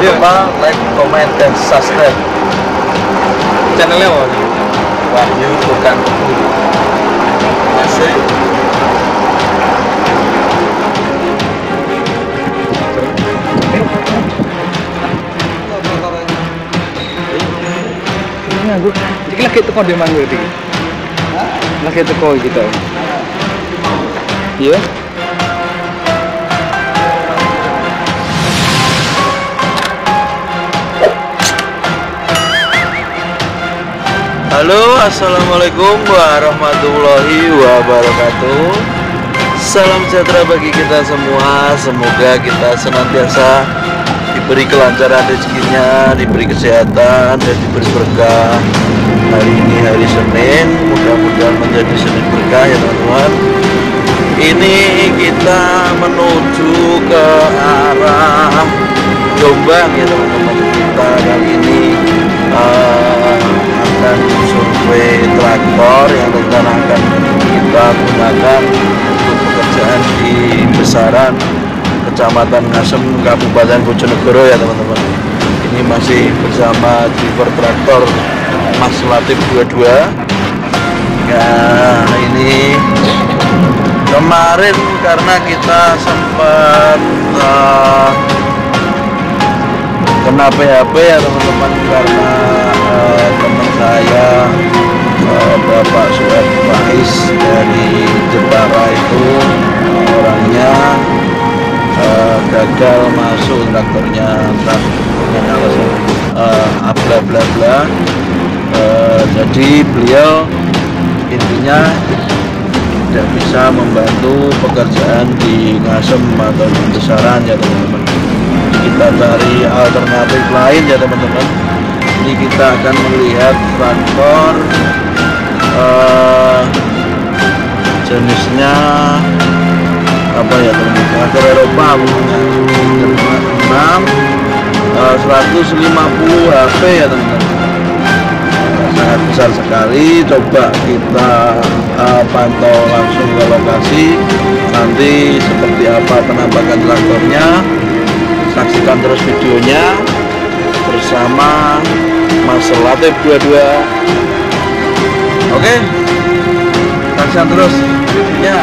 lupa like, comment, dan subscribe Channelnya apa? Wahyu bukan Teguh. Masih Iki lagi teko di mana iki? Lagi teko kita. Iya. Halo, assalamualaikum warahmatullahi wabarakatuh. Salam sejahtera bagi kita semua. Semoga kita senantiasa diberi kelancaran rezekinya, diberi kesehatan, dan diberi berkah. Hari ini hari Senin, mudah-mudahan menjadi Senin berkah ya teman-teman. Ini kita menuju ke arah Jombang ya teman-teman. Kita kali ini akan survei traktor yang rencana akan kita gunakan untuk pekerjaan di Besaran, Kecamatan Ngasem, Kabupaten Bojonegoro ya teman-teman. Ini masih bersama driver traktor Mas Latif 22. Ya, ini kemarin karena kita sempat kena PHP ya teman-teman, karena teman saya Bapak Sued Faiz dari Jepara itu orangnya gagal masuk traktornya dengan alasan bla bla bla. Jadi beliau intinya tidak bisa membantu pekerjaan di Ngasem atau di Besaran ya teman-teman. Kita cari alternatif lain ya teman-teman. Ini kita akan melihat traktor jenisnya apa ya teman-teman, traktor Eropa punya 150 HP ya teman-teman, sangat besar sekali. Coba kita pantau langsung ke lokasi, nanti seperti apa penampakan traktornya, saksikan terus videonya bersama Mas Latif 22. Oke, saksikan terus videonya.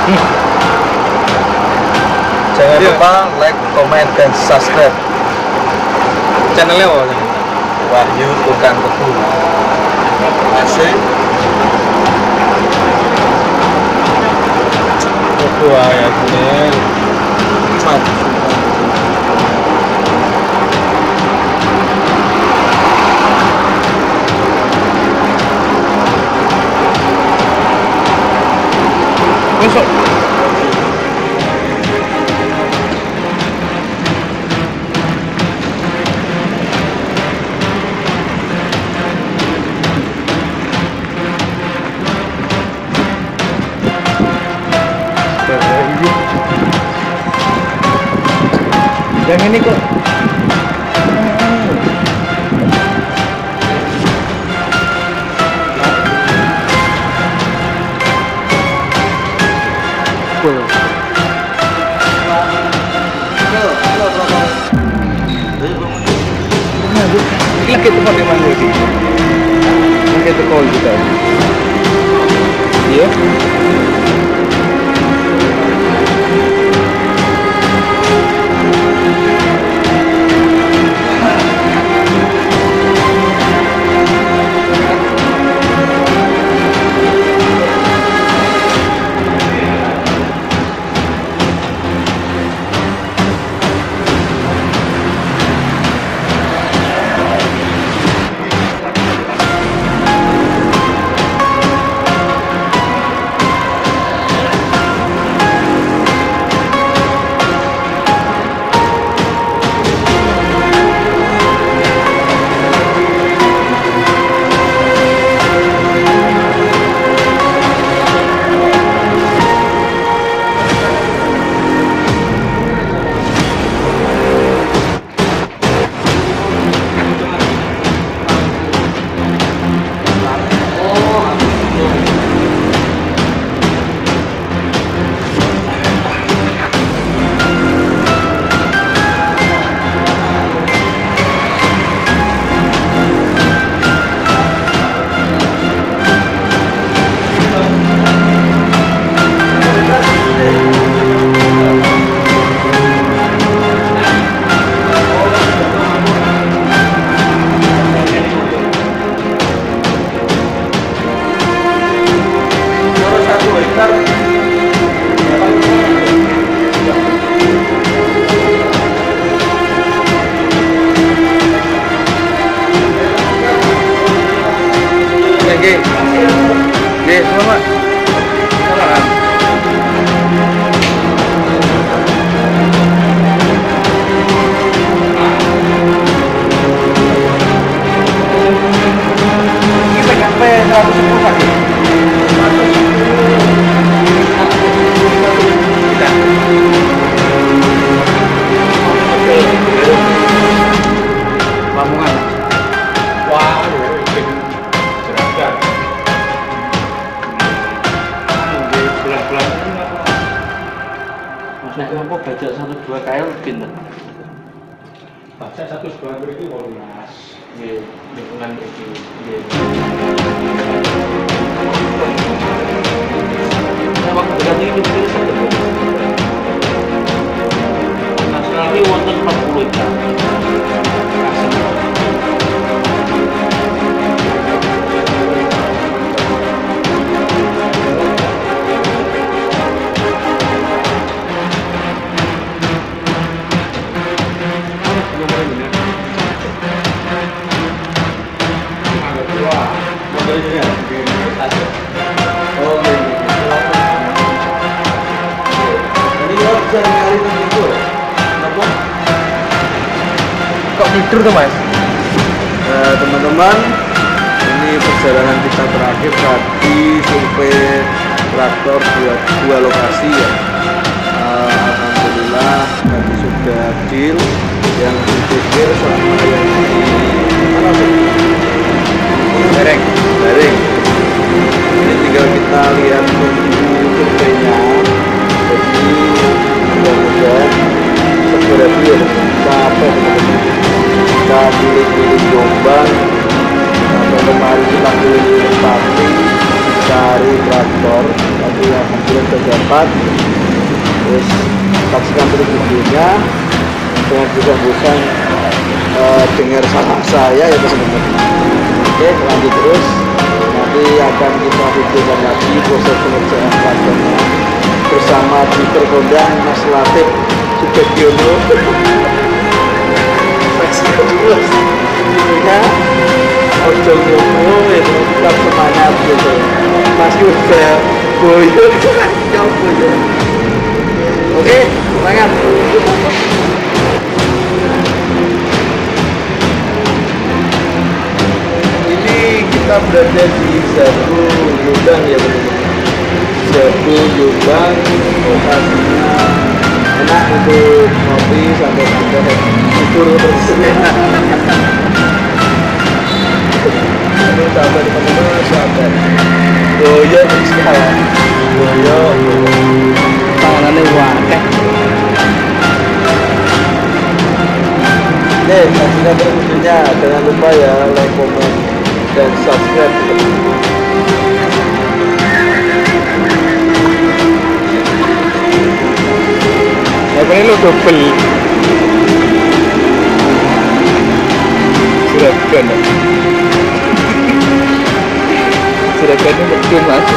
Jangan Iya. lupa like, comment, dan subscribe Channelnya apa? Wahyu Tukang Tebu. Asik. Wah ya gini. Besok. Yang ini kok full. Ini lagi tempat di mana ini? Lagi itu call kita. Iya. Selamat. Selamat. Kita sampai 110 lagi. Lamongan. Wah, Nek apa bajak 1-2 KL pinten? Bajak 1-2 mriki 18. Nggih, lingkungan iki. Nggih. Nah, waktu dekat ini mesti satu. Nasional ini wonten 40 hektar. Kok tidur tuh mas? Teman-teman, ini perjalanan kita terakhir tadi survei traktor dua lokasi ya. Alhamdulillah tadi sudah deal yang dipikir sama yang di mana sih? Dereng. Ini tinggal kita lihat surveinya. Jadi mudah-mudahan segera deal sampai kita pilih-pilih Jombang sampai kemarin kita pilih-pilih Pati, kita cari traktor, tapi alhamdulillah terdapat. Terus saksikan terus videonya, jangan juga bosan dengar salah saya ya teman-teman. Oke, lanjut terus. Nanti akan kita videokan lagi proses pengerjaan traktornya bersama diperkondang Mas Latif Subediono. Saksikan terus videonya. Ojo ngono itu tetap semangat gitu. Mas udah boyo jauh boyo. Oke, semangat. Ini kita berada di Zabu Jombang ya teman-teman. Zabu Jombang, lokasinya enak untuk ngopi santai-santai, libur terus. Sahabat teman-teman, sahabat boyo sekarang boyo tangannya wakil. Oke, saksikan terus videonya, jangan lupa ya like, komen, dan subscribe. Yang ini lo double sudah kan sudah kan betul mas.